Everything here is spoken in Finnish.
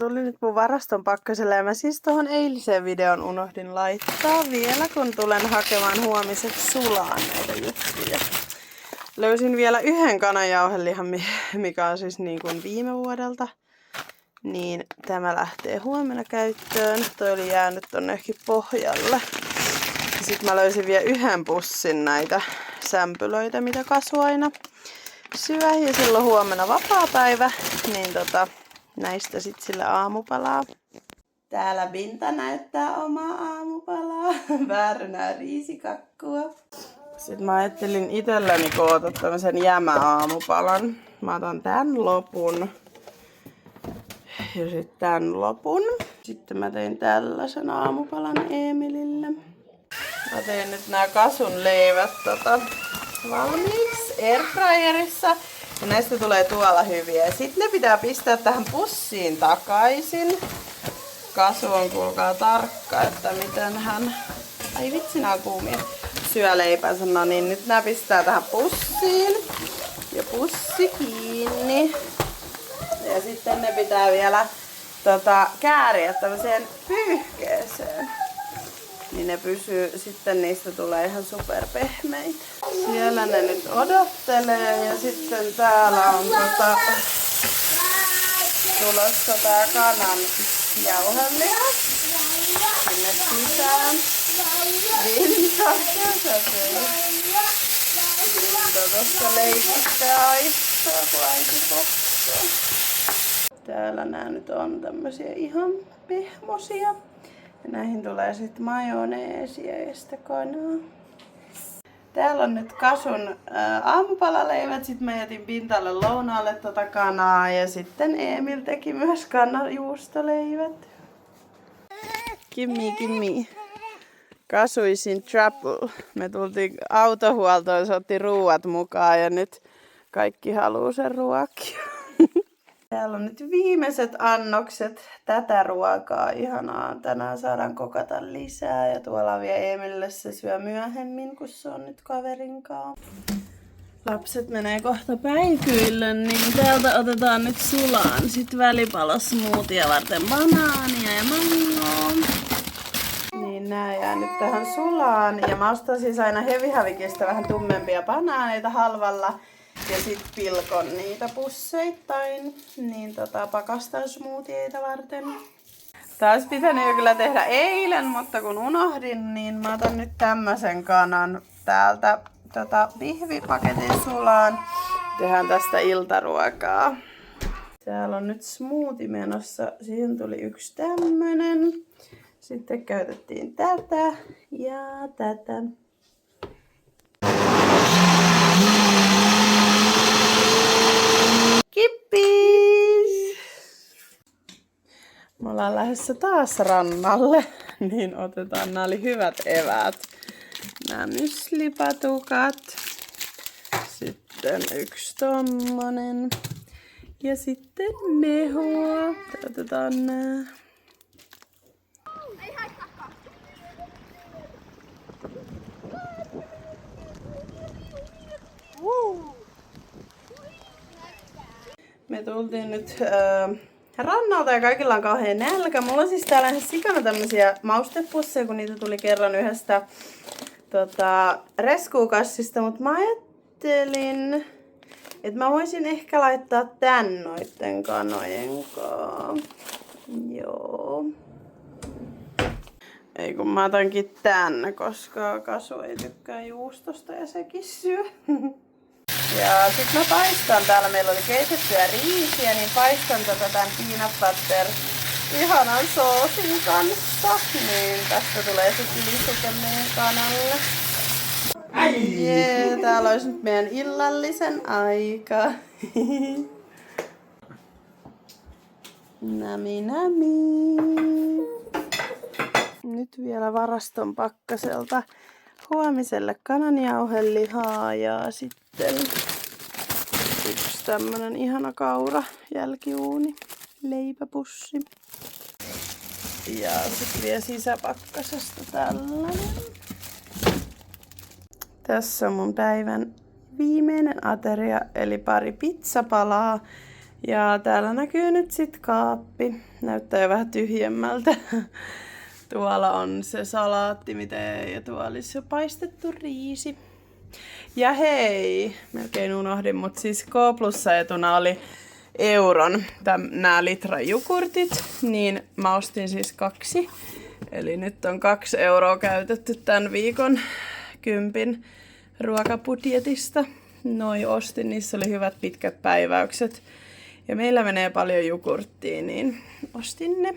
Tuli nyt mun varaston pakkaselle ja mä siis tohon eiliseen videon unohdin laittaa vielä, kun tulen hakemaan huomiseksi sulaan näitä juttuja. Löysin vielä yhden kananjauhelihan, mikä on siis niin kuin viime vuodelta. Niin tämä lähtee huomenna käyttöön. Toi oli jäänyt tonne johonkin pohjalle. Sitten mä löysin vielä yhden pussin näitä sämpylöitä, mitä Kasu aina syö. Ja silloin huomenna vapaapäivä, niin näistä sit sille aamupalaa. Täällä Binta näyttää omaa aamupalaa. Vääränää riisikakkua. Sitten mä ajattelin itselläni koota tämmösen jämäaamupalan. Mä otan tän lopun. Ja sitten tän lopun. Sitten mä tein tällaisen aamupalan Emilille. Mä tein nyt nää Kasun leivät valmiiksi airfryerissa. Ja näistä tulee tuolla hyviä. Sitten ne pitää pistää tähän pussiin takaisin. Kasu on kuulkaa tarkka, että miten hän... Ai vitsi, nää on kuumia. Syö leipänsä. No niin, nyt nää pistää tähän pussiin. Ja pussi kiinni. Ja sitten ne pitää vielä kääriä tämmöiseen pyyhkeeseen. Niin ne pysyy, sitten niistä tulee ihan superpehmeitä. Siellä ne nyt odottelee ja sitten täällä on tulossa tää kanan jauheliha. Sinne sisään. Vinta, tuossa leikistä aistaa, kun äiti kokkaa. Täällä nää nyt on tämmösiä ihan pehmosia. Ja näihin tulee sitten majoneesia ja sitä kanaa. Täällä on nyt Kasun aamupalaleivät. Sitten mä jätin Bintalle lounaalle kanaa. Ja sitten Emil teki myös kanajuustoleivät. Gimme. Kasu is in trouble. Me tultiin autohuoltoon, se otti ruuat mukaan ja nyt kaikki haluu sen ruokia. Täällä on nyt viimeiset annokset tätä ruokaa. Ihanaa. Tänään saadaan kokata lisää. Ja tuolla on vielä Emilille, se syö myöhemmin, kun se on nyt kaverin kanssa. Lapset menee kohta päikyille, niin täältä otetaan nyt sulaan. Sitten välipalosmoothia varten banaania ja mangoa. Niin nää jää nyt tähän sulaan. Ja mä ostan siis aina Heavy-Hävikistä vähän tummempia banaaneita halvalla. Ja sit pilkon niitä pusseittain, niin pakastan smoothieita varten. Tää olisi pitänyt jo kyllä tehdä eilen, mutta kun unohdin, niin mä otan nyt tämmösen kanan täältä pihvipaketin sulaan. Tehdään tästä iltaruokaa. Täällä on nyt smoothie menossa. Siihen tuli yksi tämmönen. Sitten käytettiin tätä ja tätä. Kippis! Me ollaan lähdössä taas rannalle, niin otetaan, nämä oli hyvät eväät. Nämä myslipatukat. Sitten yksi tommonen. Ja sitten mehua. Otetaan nää. Me tultiin nyt rannalta ja kaikilla on kauhean nälkä. Mulla on siis täällä ihan sikana tämmösiä maustepusseja, kun niitä tuli kerran yhdestä reskuukassista. Mutta mä ajattelin, että mä voisin ehkä laittaa tän noitten kanojen kanssa. Joo. Ei kun mä otankin tän, koska Kasu ei tykkää juustosta ja sekin syö. Ja sit mä paistan, täällä meillä oli keitettyä riisiä, niin paistan tän peanut butter ihanan soosin kanssa. Niin tästä tulee sit lisuke meidän kanalle. Jee, täällä olisi nyt meidän illallisen aika. Nami. Nyt vielä varaston pakkaselta huomiselle kananjauhelihaa ja sitten yksi tämmönen ihana kaura jälkiuuni leipäpussi. Ja sitten vielä sisäpakkasesta tällainen. Tässä on mun päivän viimeinen ateria eli pari pizzapalaa. Ja täällä näkyy nyt sit kaappi. näyttää jo vähän tyhjemmältä. Tuolla on se salaatti, ja tuolla olisi jo paistettu riisi. Ja hei, melkein unohdin, mutta siis K+-etuna oli euron nämä litrajukurtit, niin mä ostin siis 2. Eli nyt on 2 euroa käytetty tämän viikon 10 ruokabudjetista. Noi ostin, niissä oli hyvät pitkät päiväykset. Ja meillä menee paljon jukurttia, niin ostin ne.